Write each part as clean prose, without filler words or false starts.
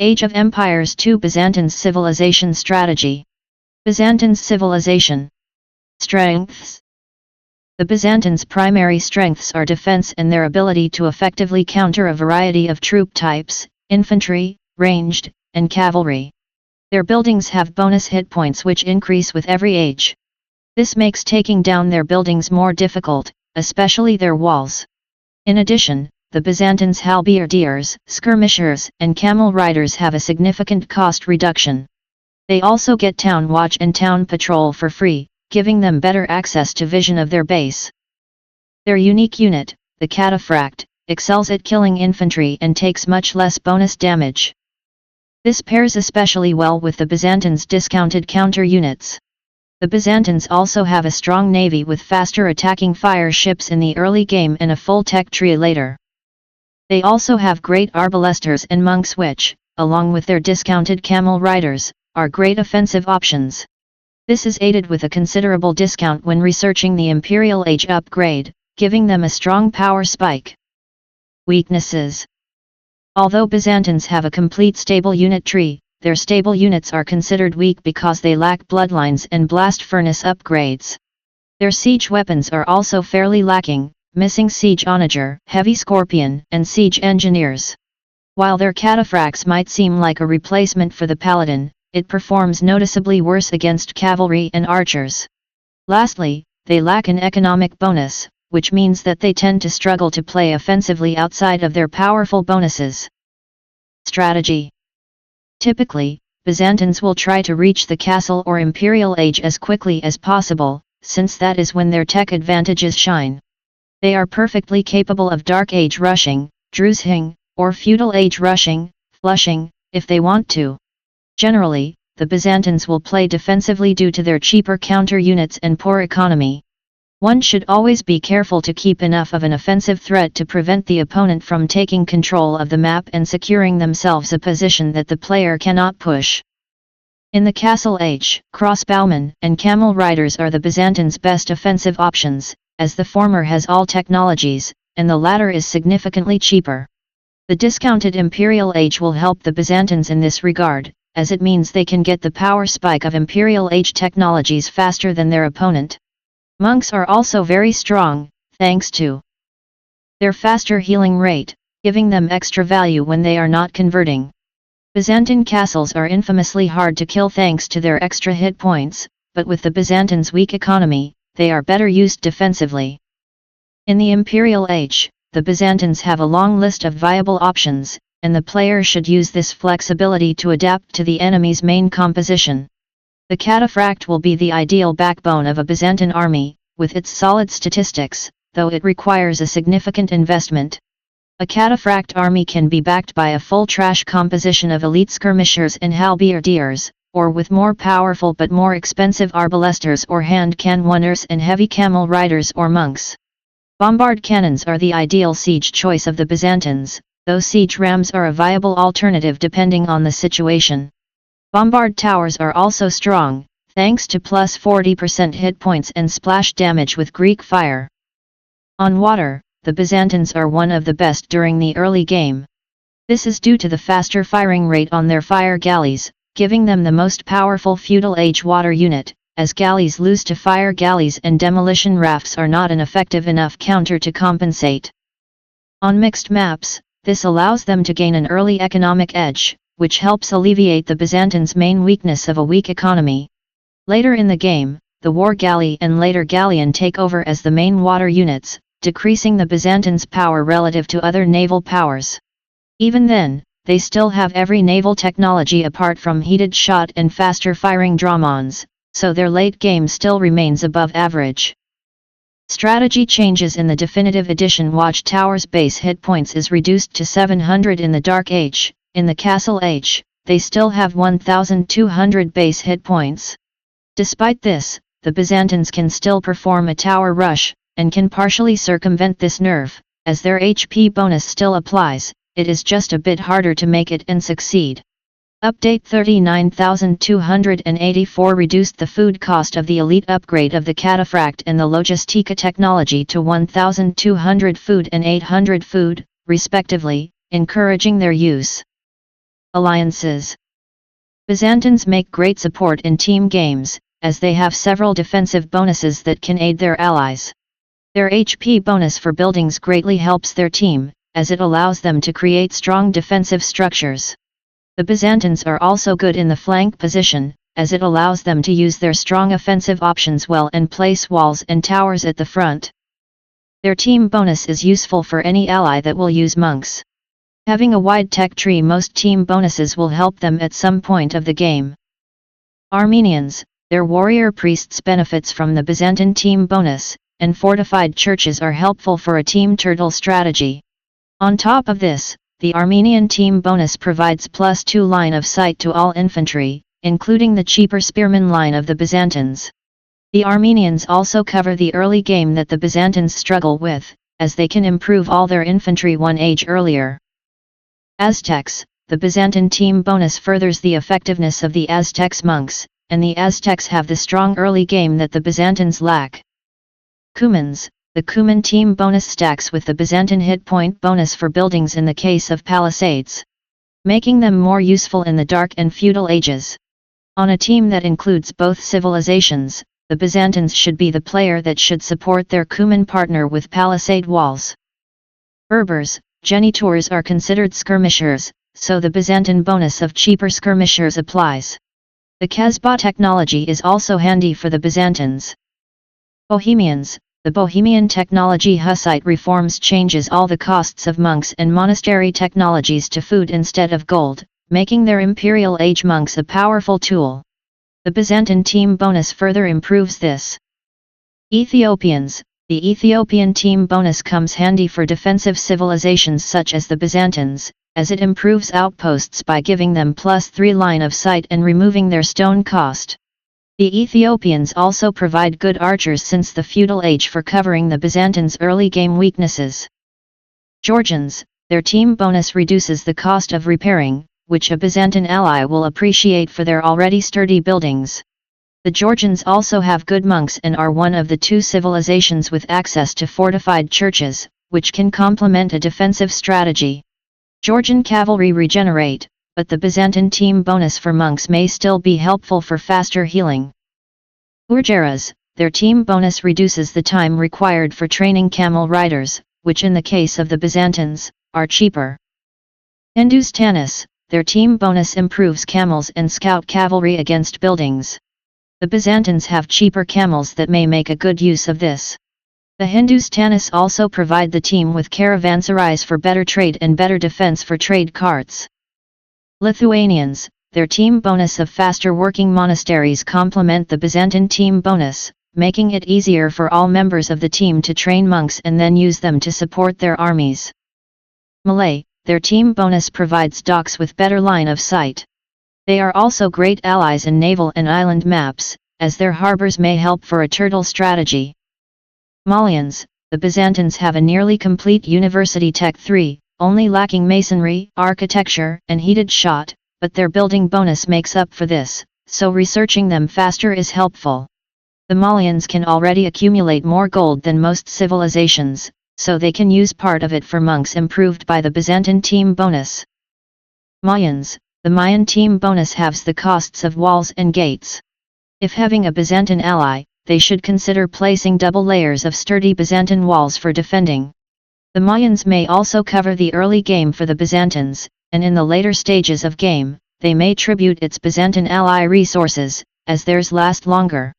Age of Empires 2 Byzantines Civilization Strategy. Byzantines Civilization. Strengths. The Byzantines' primary strengths are defense and their ability to effectively counter a variety of troop types, infantry, ranged, and cavalry. Their buildings have bonus hit points which increase with every age. This makes taking down their buildings more difficult, especially their walls. In addition, the Byzantines' halberdiers, skirmishers, and camel riders have a significant cost reduction. They also get town watch and town patrol for free, giving them better access to vision of their base. Their unique unit, the Cataphract, excels at killing infantry and takes much less bonus damage. This pairs especially well with the Byzantines' discounted counter units. The Byzantines also have a strong navy with faster attacking fire ships in the early game and a full tech tree later. They also have great arbalesters and monks which, along with their discounted camel riders, are great offensive options. This is aided with a considerable discount when researching the Imperial Age upgrade, giving them a strong power spike. Weaknesses. Although Byzantines have a complete stable unit tree, their stable units are considered weak because they lack bloodlines and blast furnace upgrades. Their siege weapons are also fairly lacking, missing siege onager, heavy scorpion, and siege engineers. While their cataphracts might seem like a replacement for the paladin, it performs noticeably worse against cavalry and archers. Lastly, they lack an economic bonus, which means that they tend to struggle to play offensively outside of their powerful bonuses. Strategy. Typically, Byzantines will try to reach the castle or Imperial Age as quickly as possible, since that is when their tech advantages shine. They are perfectly capable of Dark Age rushing, drusing, or Feudal Age rushing, flushing, if they want to. Generally, the Byzantines will play defensively due to their cheaper counter units and poor economy. One should always be careful to keep enough of an offensive threat to prevent the opponent from taking control of the map and securing themselves a position that the player cannot push. In the Castle Age, crossbowmen and camel riders are the Byzantines' best offensive options, as the former has all technologies, and the latter is significantly cheaper. The discounted Imperial Age will help the Byzantines in this regard, as it means they can get the power spike of Imperial Age technologies faster than their opponent. Monks are also very strong, thanks to their faster healing rate, giving them extra value when they are not converting. Byzantine castles are infamously hard to kill thanks to their extra hit points, but with the Byzantines' weak economy, they are better used defensively. In the Imperial Age, the Byzantines have a long list of viable options, and the player should use this flexibility to adapt to the enemy's main composition. The Cataphract will be the ideal backbone of a Byzantine army, with its solid statistics, though it requires a significant investment. A Cataphract army can be backed by a full trash composition of elite skirmishers and halberdiers, or with more powerful but more expensive arbalesters or hand cannoners and heavy camel riders or monks. Bombard cannons are the ideal siege choice of the Byzantines, though siege rams are a viable alternative depending on the situation. Bombard towers are also strong, thanks to plus 40% hit points and splash damage with Greek fire. On water, the Byzantines are one of the best during the early game. This is due to the faster firing rate on their fire galleys, giving them the most powerful Feudal Age water unit, as galleys lose to fire galleys and demolition rafts are not an effective enough counter to compensate. On mixed maps, this allows them to gain an early economic edge, which helps alleviate the Byzantines' main weakness of a weak economy. Later in the game, the war galley and later galleon take over as the main water units, decreasing the Byzantines' power relative to other naval powers. Even then, they still have every naval technology apart from heated shot and faster firing dromons, so their late game still remains above average. Strategy changes in the definitive edition. Watchtower's base hit points is reduced to 700 in the Dark Age. In the Castle Age, they still have 1,200 base hit points. Despite this, the Byzantines can still perform a tower rush, and can partially circumvent this nerf, as their HP bonus still applies. It is just a bit harder to make it and succeed. Update 39,284 reduced the food cost of the elite upgrade of the Cataphract and the Logistica technology to 1,200 food and 800 food, respectively, encouraging their use. Alliances. Byzantines make great support in team games, as they have several defensive bonuses that can aid their allies. Their HP bonus for buildings greatly helps their team, as it allows them to create strong defensive structures. The Byzantines are also good in the flank position, as it allows them to use their strong offensive options well and place walls and towers at the front. Their team bonus is useful for any ally that will use monks. Having a wide tech tree, most team bonuses will help them at some point of the game. Armenians, their warrior priests benefits from the Byzantine team bonus, and fortified churches are helpful for a team turtle strategy. On top of this, the Armenian team bonus provides +2 line of sight to all infantry, including the cheaper Spearman line of the Byzantines. The Armenians also cover the early game that the Byzantines struggle with, as they can improve all their infantry one age earlier. Aztecs, the Byzantine team bonus furthers the effectiveness of the Aztecs monks, and the Aztecs have the strong early game that the Byzantines lack. Cumans, the Cuman team bonus stacks with the Byzantine hit point bonus for buildings in the case of palisades, making them more useful in the Dark and Feudal ages. On a team that includes both civilizations, the Byzantines should be the player that should support their Cuman partner with palisade walls. Berbers, Genitours are considered skirmishers, so the Byzantine bonus of cheaper skirmishers applies. The Kasbah technology is also handy for the Byzantines. Bohemians, the Bohemian technology Hussite reforms changes all the costs of monks and monastery technologies to food instead of gold, making their Imperial Age monks a powerful tool. The Byzantine team bonus further improves this. Ethiopians, the Ethiopian team bonus comes handy for defensive civilizations such as the Byzantines, as it improves outposts by giving them +3 line of sight and removing their stone cost. The Ethiopians also provide good archers since the Feudal Age for covering the Byzantines' early game weaknesses. Georgians, their team bonus reduces the cost of repairing, which a Byzantine ally will appreciate for their already sturdy buildings. The Georgians also have good monks and are one of the 2 civilizations with access to fortified churches, which can complement a defensive strategy. Georgian cavalry regenerate, but the Byzantine team bonus for monks may still be helpful for faster healing. Urgeras, their team bonus reduces the time required for training camel riders, which in the case of the Byzantines, are cheaper. Hindustanis, their team bonus improves camels and scout cavalry against buildings. The Byzantines have cheaper camels that may make a good use of this. The Hindustanis also provide the team with caravanserais for better trade and better defense for trade carts. Lithuanians, their team bonus of faster working monasteries complement the Byzantine team bonus, making it easier for all members of the team to train monks and then use them to support their armies. Malay, their team bonus provides docks with better line of sight. They are also great allies in naval and island maps, as their harbors may help for a turtle strategy. Malians, the Byzantines have a nearly complete University Tech 3, only lacking masonry, architecture, and heated shot, but their building bonus makes up for this, so researching them faster is helpful. The Malians can already accumulate more gold than most civilizations, so they can use part of it for monks improved by the Byzantine team bonus. Mayans, the Mayan team bonus halves the costs of walls and gates. If having a Byzantine ally, they should consider placing double layers of sturdy Byzantine walls for defending. The Mayans may also cover the early game for the Byzantines, and in the later stages of game, they may tribute its Byzantine ally resources, as theirs last longer.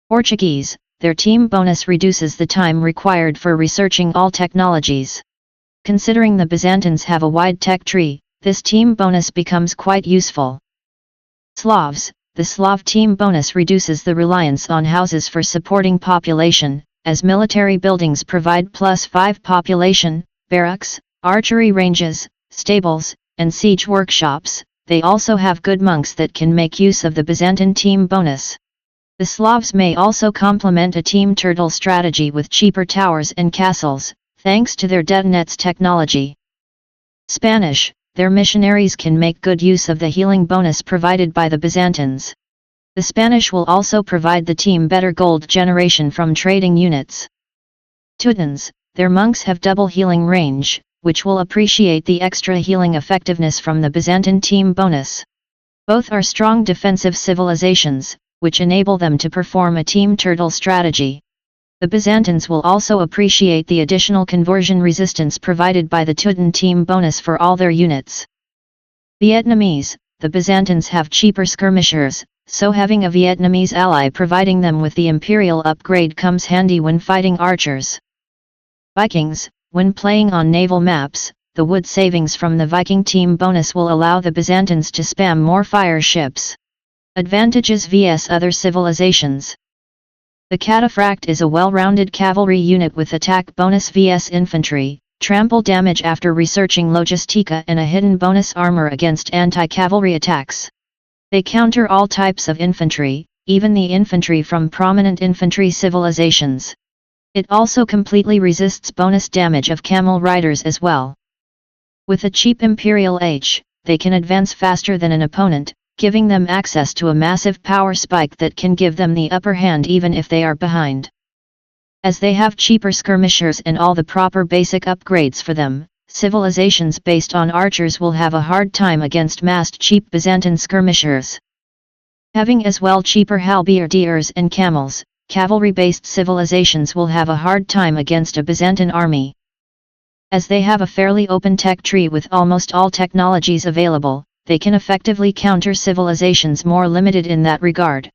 Portuguese, their team bonus reduces the time required for researching all technologies. Considering the Byzantines have a wide tech tree, this team bonus becomes quite useful. Slavs, the Slav team bonus reduces the reliance on houses for supporting population, as military buildings provide +5 population, barracks, archery ranges, stables, and siege workshops. They also have good monks that can make use of the Byzantine team bonus. The Slavs may also complement a team turtle strategy with cheaper towers and castles, thanks to their detonets technology. Spanish, their missionaries can make good use of the healing bonus provided by the Byzantines. The Spanish will also provide the team better gold generation from trading units. Teutons, their monks have double healing range, which will appreciate the extra healing effectiveness from the Byzantine team bonus. Both are strong defensive civilizations, which enable them to perform a team turtle strategy. The Byzantines will also appreciate the additional conversion resistance provided by the Teuton team bonus for all their units. Vietnamese. The Byzantines have cheaper skirmishers, so having a Vietnamese ally providing them with the Imperial upgrade comes handy when fighting archers. Vikings. When playing on naval maps, the wood savings from the Viking team bonus will allow the Byzantines to spam more fire ships. Advantages vs other civilizations. The Cataphract is a well-rounded cavalry unit with attack bonus vs infantry, trample damage after researching Logistica, and a hidden bonus armor against anti-cavalry attacks. They counter all types of infantry, even the infantry from prominent infantry civilizations. It also completely resists bonus damage of Camel Riders as well. With a cheap Imperial Age, they can advance faster than an opponent, giving them access to a massive power spike that can give them the upper hand even if they are behind. As they have cheaper skirmishers and all the proper basic upgrades for them, civilizations based on archers will have a hard time against massed cheap Byzantine skirmishers. Having as well cheaper halberdiers and camels, cavalry-based civilizations will have a hard time against a Byzantine army. As they have a fairly open tech tree with almost all technologies available, they can effectively counter civilizations more limited in that regard.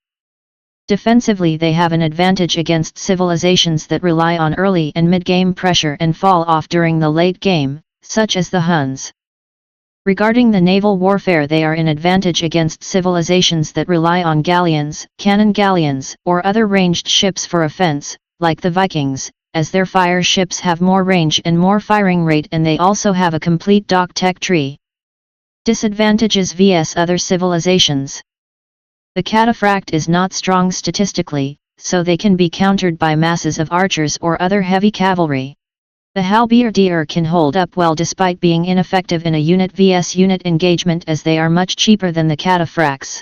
Defensively, they have an advantage against civilizations that rely on early and mid-game pressure and fall off during the late game, such as the Huns. Regarding the naval warfare, they are in advantage against civilizations that rely on galleons, cannon galleons, or other ranged ships for offense, like the Vikings, as their fire ships have more range and more firing rate, and they also have a complete dock tech tree. Disadvantages vs other civilizations. The Cataphract is not strong statistically, so they can be countered by masses of archers or other heavy cavalry. The halberdier can hold up well despite being ineffective in a unit vs unit engagement, as they are much cheaper than the Cataphracts.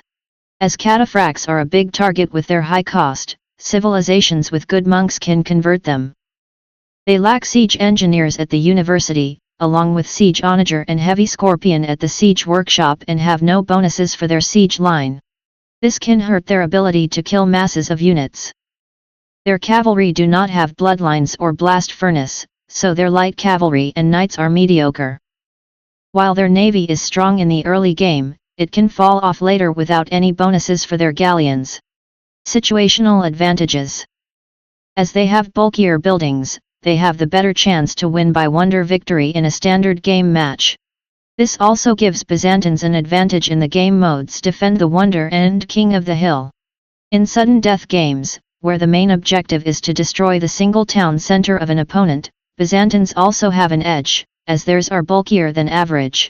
As Cataphracts are a big target with their high cost, civilizations with good monks can convert them. They lack siege engineers at the university, along with siege onager and heavy scorpion at the siege workshop, and have no bonuses for their siege line. This can hurt their ability to kill masses of units. Their cavalry do not have bloodlines or blast furnace, so their light cavalry and knights are mediocre. While their navy is strong in the early game, it can fall off later without any bonuses for their galleons. Situational advantages. As they have bulkier buildings, they have the better chance to win by wonder victory in a standard game match. This also gives Byzantines an advantage in the game modes Defend the Wonder and King of the Hill. In sudden death games, where the main objective is to destroy the single town center of an opponent, Byzantines also have an edge, as theirs are bulkier than average.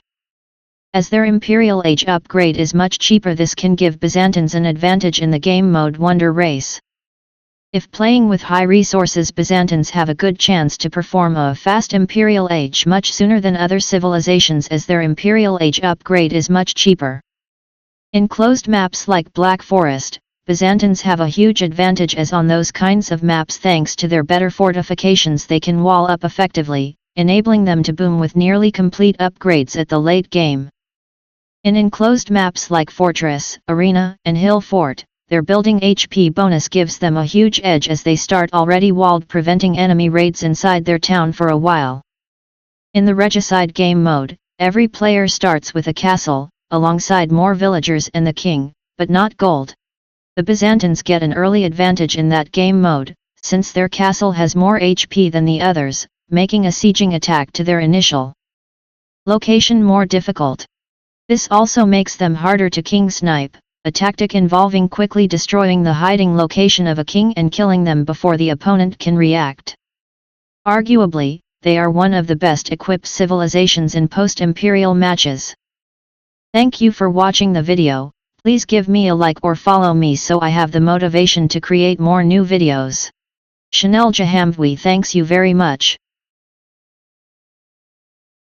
As their Imperial Age upgrade is much cheaper, this can give Byzantines an advantage in the game mode Wonder Race. If playing with high resources, Byzantines have a good chance to perform a fast Imperial Age much sooner than other civilizations, as their Imperial Age upgrade is much cheaper. In closed maps like Black Forest, Byzantines have a huge advantage, as on those kinds of maps, thanks to their better fortifications, they can wall up effectively, enabling them to boom with nearly complete upgrades at the late game. In enclosed maps like Fortress, Arena, and Hill Fort, their building HP bonus gives them a huge edge, as they start already walled, preventing enemy raids inside their town for a while. In the Regicide game mode, every player starts with a castle, alongside more villagers and the king, but not gold. The Byzantines get an early advantage in that game mode, since their castle has more HP than the others, making a sieging attack to their initial location more difficult. This also makes them harder to king snipe, a tactic involving quickly destroying the hiding location of a king and killing them before the opponent can react. Arguably, they are one of the best equipped civilizations in post-imperial matches. Thank you for watching the video. Please give me a like or follow me so I have the motivation to create more new videos. Chanel Jahamvi thanks you very much.